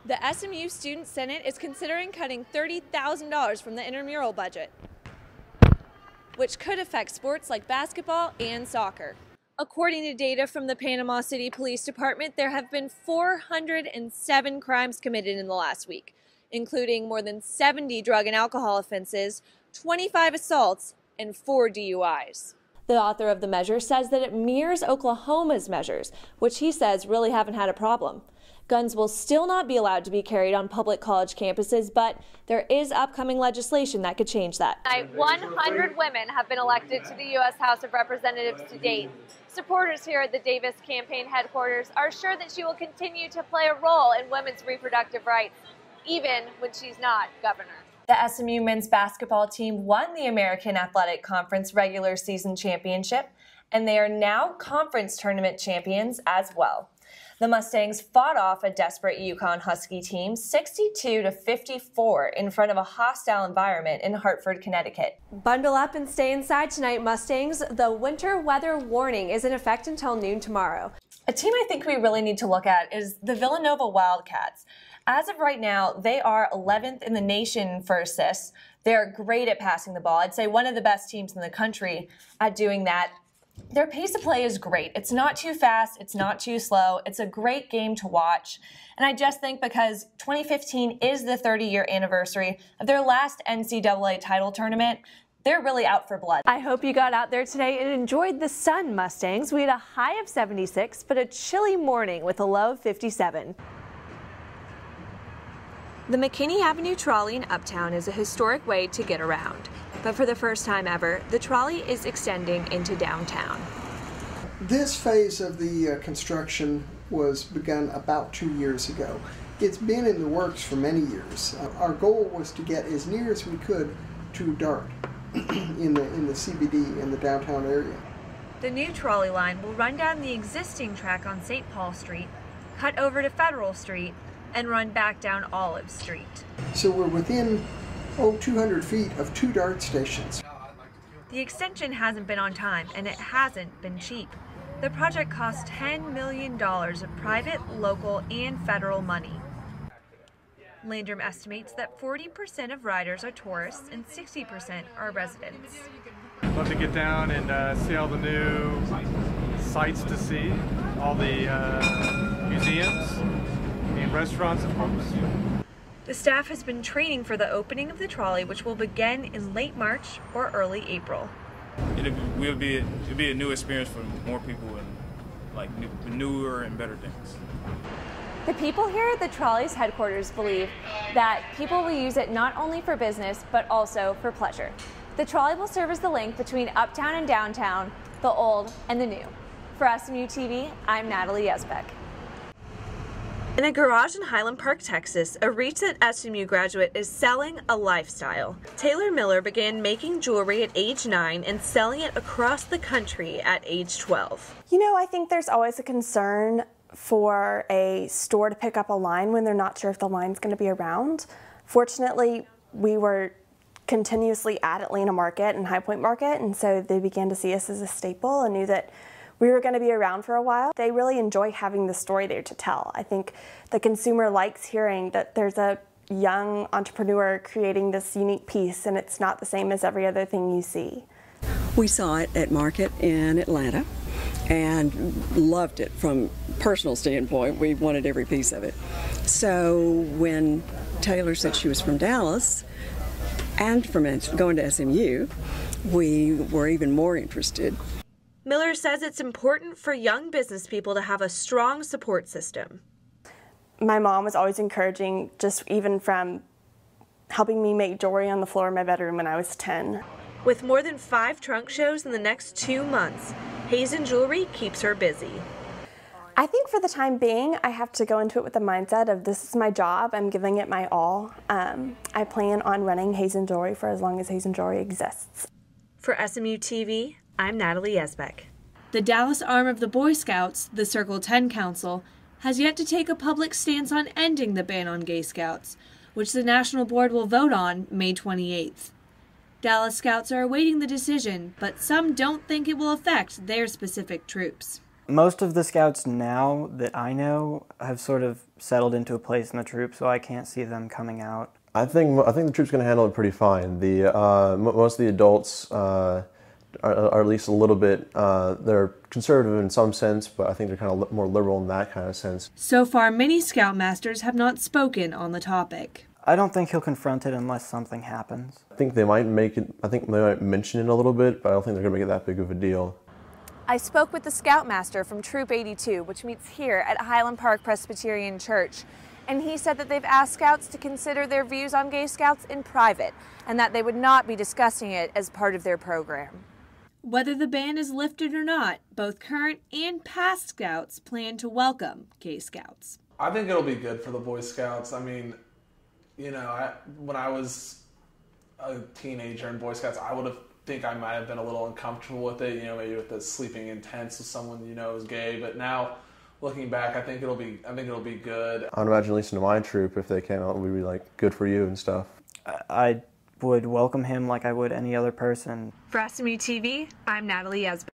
The SMU Student Senate is considering cutting $30,000 from the intramural budget, which could affect sports like basketball and soccer. According to data from the Panama City Police Department, there have been 407 crimes committed in the last week, including more than 70 drug and alcohol offenses, 25 assaults, and 4 DUIs. The author of the measure says that it mirrors Oklahoma's measures, which he says really haven't had a problem. Guns will still not be allowed to be carried on public college campuses, but there is upcoming legislation that could change that. 100 women have been elected to the U.S. House of Representatives to date. Supporters here at the Davis campaign headquarters are sure that she will continue to play a role in women's reproductive rights, even when she's not governor. The SMU men's basketball team won the American Athletic Conference regular season championship, and they are now conference tournament champions as well. The Mustangs fought off a desperate Yukon Husky team 62-54 in front of a hostile environment in Hartford, Connecticut. Bundle up and stay inside tonight, Mustangs. The winter weather warning is in effect until noon tomorrow. A team I think we really need to look at is the Villanova Wildcats. As of right now, they are 11th in the nation for assists. They're great at passing the ball. I'd say one of the best teams in the country at doing that. Their pace of play is great. It's not too fast. It's not too slow. It's a great game to watch. And I just think because 2015 is the 30-year anniversary of their last NCAA title tournament, they're really out for blood. I hope you got out there today and enjoyed the sun, Mustangs. We had a high of 76, but a chilly morning with a low of 57. The McKinney Avenue trolley in Uptown is a historic way to get around. But for the first time ever, the trolley is extending into downtown. This phase of the construction was begun about 2 years ago. It's been in the works for many years. Our goal was to get as near as we could to DART in the CBD in the downtown area. The new trolley line will run down the existing track on St. Paul Street, cut over to Federal Street, and run back down Olive Street. So we're within 200 feet of 2 DART stations. The extension hasn't been on time, and it hasn't been cheap. The project cost $10 million of private, local, and federal money. Landrum estimates that 40% of riders are tourists and 60% are residents. Love to get down and see all the new sights to see, all the museums and restaurants, of course. The staff has been training for the opening of the trolley, which will begin in late March or early April. It'll be a new experience for more people and like newer and better things. The people here at the trolley's headquarters believe that people will use it not only for business, but also for pleasure. The trolley will serve as the link between uptown and downtown, the old and the new. For SMU-TV, I'm Natalie Yezbick. In a garage in Highland Park, Texas, a recent SMU graduate is selling a lifestyle. Taylor Miller began making jewelry at age 9 and selling it across the country at age 12. You know, I think there's always a concern for a store to pick up a line when they're not sure if the line's going to be around. Fortunately, we were continuously at Atlanta Market and High Point Market, and so they began to see us as a staple and knew that we were going to be around for a while. They really enjoy having the story there to tell. I think the consumer likes hearing that there's a young entrepreneur creating this unique piece and it's not the same as every other thing you see. We saw it at Market in Atlanta and loved it from a personal standpoint. We wanted every piece of it. So when Taylor said she was from Dallas and from going to SMU, we were even more interested. Miller says it's important for young business people to have a strong support system. My mom was always encouraging, just even from helping me make jewelry on the floor of my bedroom when I was 10. With more than 5 trunk shows in the next 2 months, Hazen Jewelry keeps her busy. I think for the time being, I have to go into it with the mindset of this is my job, I'm giving it my all. I plan on running Hazen Jewelry for as long as Hazen Jewelry exists. For SMU-TV, I'm Natalie Yezbick. The Dallas arm of the Boy Scouts, the Circle 10 Council, has yet to take a public stance on ending the ban on gay scouts, which the National Board will vote on May 28th. Dallas Scouts are awaiting the decision, but some don't think it will affect their specific troops. Most of the scouts now that I know have sort of settled into a place in the troop, so I can't see them coming out. I think the troop's going to handle it pretty fine. Most of the adults are at least a little bit, they're conservative in some sense, but I think they're kind of more liberal in that kind of sense. So far, many Scoutmasters have not spoken on the topic. I don't think he'll confront it unless something happens. I think they might mention it a little bit, but I don't think they're going to make it that big of a deal. I spoke with the Scoutmaster from Troop 82, which meets here at Highland Park Presbyterian Church, and he said that they've asked Scouts to consider their views on Gay Scouts in private, and that they would not be discussing it as part of their program. Whether the ban is lifted or not, both current and past Scouts plan to welcome Gay Scouts. I think it'll be good for the Boy Scouts. I mean, you know, when I was a teenager in Boy Scouts, I might have been a little uncomfortable with it, you know, maybe with the sleeping in tents with someone you know is gay. But now, looking back, I think it'll be good. I would imagine, at least in my troop, if they came out, we'd be like, good for you and stuff. I would welcome him like I would any other person. For SMU-TV, I'm Natalie Yezbick.